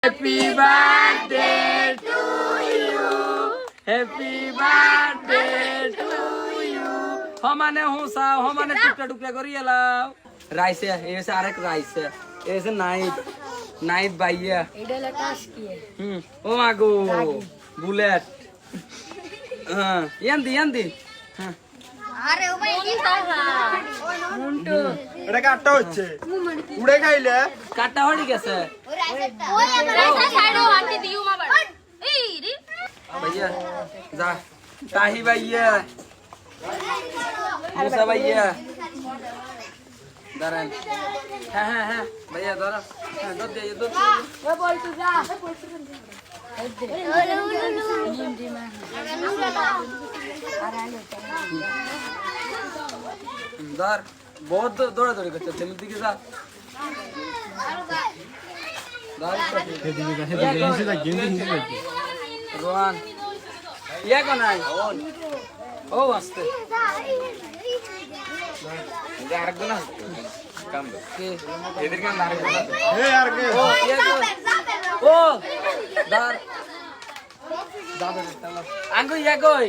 Happy birthday to you. Happy birthday to you. हमने हुसा हमने टुकड़ा टुकड़ा करी एलाओ राइस है ऐसे आरेक राइस है ऐसे नाइट नाइट भाईया इडला टास्क किए ओ मागो बुलेट हाँ यंदी हाँ আরে ও ভাই কি তাহা মুন্টু এটা কাটটা হচ্ছে উড়ে খাইলে কাটা হড়ি গেছে ওই রাইসা সাইডো আন্টি দিউ মাবার এই রে भैया जा ताही भैया मूसा भैया दरन हाँ भैया दर दूध दे दूध ও বল তু যা दर बहुत दौड़ा दौड़ी करते चल दिखे जा रोहन ये कौन है ओ वास्ते यार गुना कम के इधर का नारे হে আর কে ओ ये ओ दर दादा आंगो ये कोई